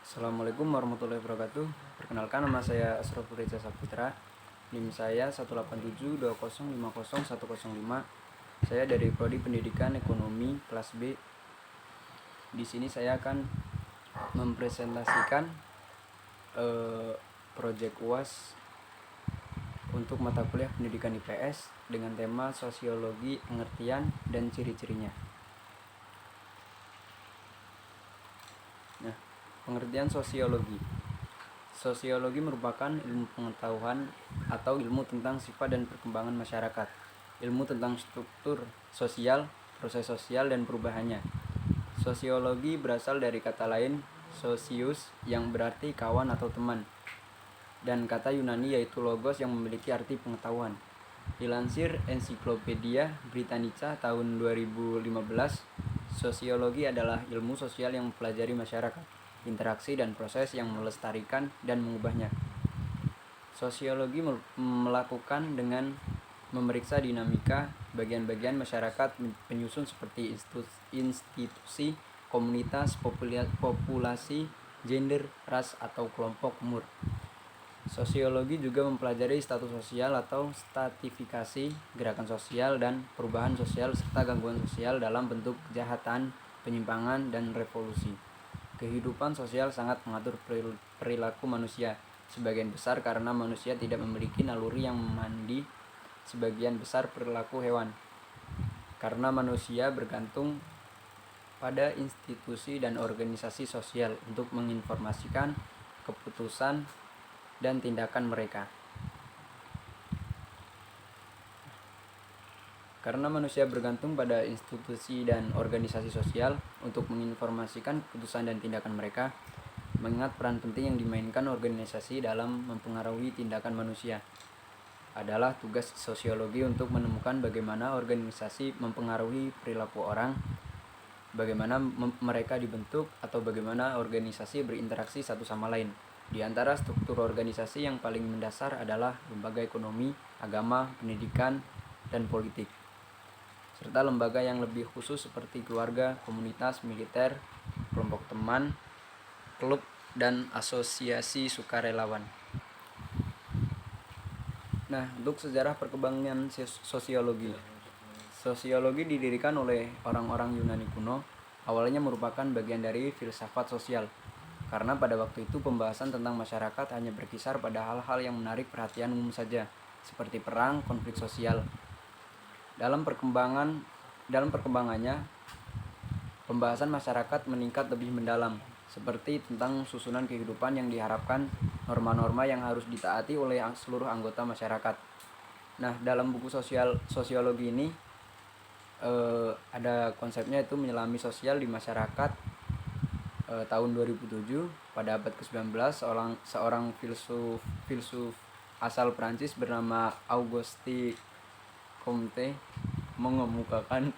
Assalamualaikum warahmatullahi wabarakatuh. Perkenalkan, nama saya Asroful Reza Saputra. NIM saya 18720500105. Saya dari Prodi Pendidikan Ekonomi kelas B. Di sini saya akan mempresentasikan proyek UAS untuk mata kuliah Pendidikan IPS dengan tema Sosiologi, Pengertian, dan Ciri-cirinya. Nah, pengertian sosiologi. Sosiologi merupakan ilmu pengetahuan atau ilmu tentang sifat dan perkembangan masyarakat, ilmu tentang struktur sosial, proses sosial, dan perubahannya. Sosiologi berasal dari kata lain sosius yang berarti kawan atau teman, dan kata Yunani yaitu logos yang memiliki arti pengetahuan. Dilansir Ensiklopedia Britannica tahun 2015, sosiologi adalah ilmu sosial yang mempelajari masyarakat, interaksi dan proses yang melestarikan dan mengubahnya. Sosiologi melakukan dengan memeriksa dinamika bagian-bagian masyarakat penyusun seperti institusi, komunitas, populasi, gender, ras, atau kelompok umur. Sosiologi juga mempelajari status sosial atau stratifikasi, gerakan sosial, dan perubahan sosial serta gangguan sosial dalam bentuk kejahatan, penyimpangan, dan revolusi. Kehidupan sosial sangat mengatur perilaku manusia, sebagian besar karena manusia tidak memiliki naluri yang memandi sebagian besar perilaku hewan. Karena manusia bergantung pada institusi dan organisasi sosial untuk menginformasikan keputusan dan tindakan mereka. Karena manusia bergantung pada institusi dan organisasi sosial untuk menginformasikan keputusan dan tindakan mereka, mengingat peran penting yang dimainkan organisasi dalam mempengaruhi tindakan manusia, adalah tugas sosiologi untuk menemukan bagaimana organisasi mempengaruhi perilaku orang, bagaimana mereka dibentuk, atau bagaimana organisasi berinteraksi satu sama lain. Di antara struktur organisasi yang paling mendasar adalah lembaga ekonomi, agama, pendidikan, dan politik, serta lembaga yang lebih khusus seperti keluarga, komunitas, militer, kelompok teman, klub, dan asosiasi sukarelawan. Nah, untuk sejarah perkembangan sosiologi. Sosiologi didirikan oleh orang-orang Yunani kuno, awalnya merupakan bagian dari filsafat sosial, karena pada waktu itu pembahasan tentang masyarakat hanya berkisar pada hal-hal yang menarik perhatian umum saja, seperti perang, konflik sosial. Dalam perkembangannya, pembahasan masyarakat meningkat lebih mendalam, seperti tentang susunan kehidupan yang diharapkan, norma-norma yang harus ditaati oleh seluruh anggota masyarakat. Nah, dalam buku sosiologi ini ada konsepnya, itu menyelami sosial di masyarakat. Tahun 2007, pada abad ke-19, seorang filsuf asal Prancis bernama Auguste Comte mengemukakan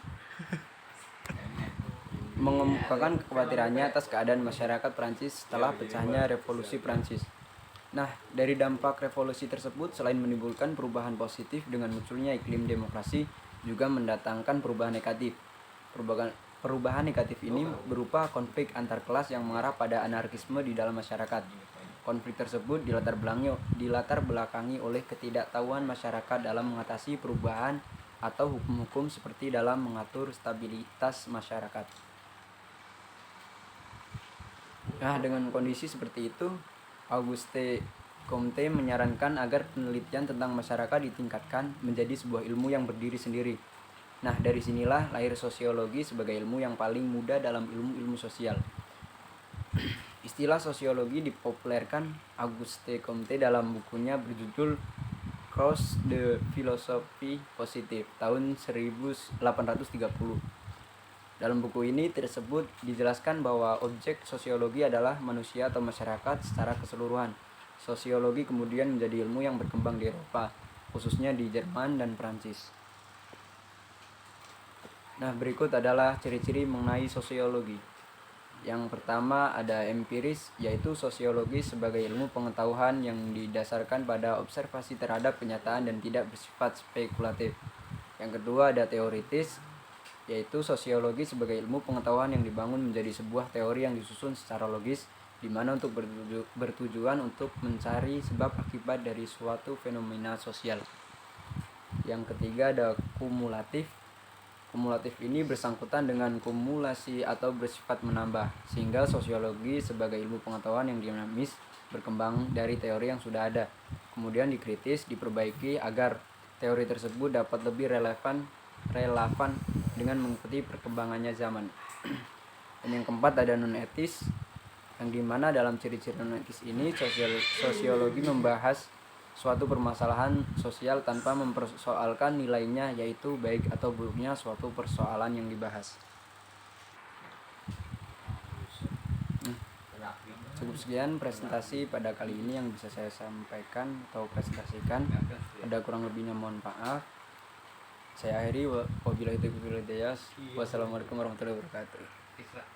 kekhawatirannya atas keadaan masyarakat Prancis setelah pecahnya Revolusi Prancis. Nah, dari dampak revolusi tersebut, selain menimbulkan perubahan positif dengan munculnya iklim demokrasi, juga mendatangkan perubahan negatif. Perubahan negatif ini berupa konflik antar kelas yang mengarah pada anarkisme di dalam masyarakat. Konflik tersebut dilatar belakangi oleh ketidaktahuan masyarakat dalam mengatasi perubahan atau hukum-hukum seperti dalam mengatur stabilitas masyarakat. Nah, dengan kondisi seperti itu, Auguste Comte menyarankan agar penelitian tentang masyarakat ditingkatkan menjadi sebuah ilmu yang berdiri sendiri. Nah, dari sinilah lahir sosiologi sebagai ilmu yang paling muda dalam ilmu-ilmu sosial. Istilah sosiologi dipopulerkan Auguste Comte dalam bukunya berjudul Cross the Philosophy Positive tahun 1830. Dalam buku ini tersebut dijelaskan bahwa objek sosiologi adalah manusia atau masyarakat secara keseluruhan. Sosiologi kemudian menjadi ilmu yang berkembang di Eropa, khususnya di Jerman dan Prancis. Nah, berikut adalah ciri-ciri mengenai sosiologi. Yang pertama ada empiris, yaitu sosiologi sebagai ilmu pengetahuan yang didasarkan pada observasi terhadap kenyataan dan tidak bersifat spekulatif. Yang kedua ada teoritis, yaitu sosiologi sebagai ilmu pengetahuan yang dibangun menjadi sebuah teori yang disusun secara logis di mana untuk bertujuan untuk mencari sebab akibat dari suatu fenomena sosial. Yang ketiga ada kumulatif. Kumulatif ini bersangkutan dengan kumulasi atau bersifat menambah, sehingga sosiologi sebagai ilmu pengetahuan yang dinamis berkembang dari teori yang sudah ada, kemudian dikritis, diperbaiki agar teori tersebut dapat lebih relevan dengan mengikuti perkembangannya zaman. Dan yang keempat ada non-etis, yang dimana dalam ciri-ciri non-etis ini sosiologi membahas suatu permasalahan sosial tanpa mempersoalkan nilainya, yaitu baik atau buruknya suatu persoalan yang dibahas. Cukup sekian presentasi pada kali ini yang bisa saya sampaikan atau presentasikan. Ada kurang lebihnya mohon maaf. Saya akhiri, wabillahi taufiq wal hidayah. Wassalamualaikum warahmatullahi wabarakatuh.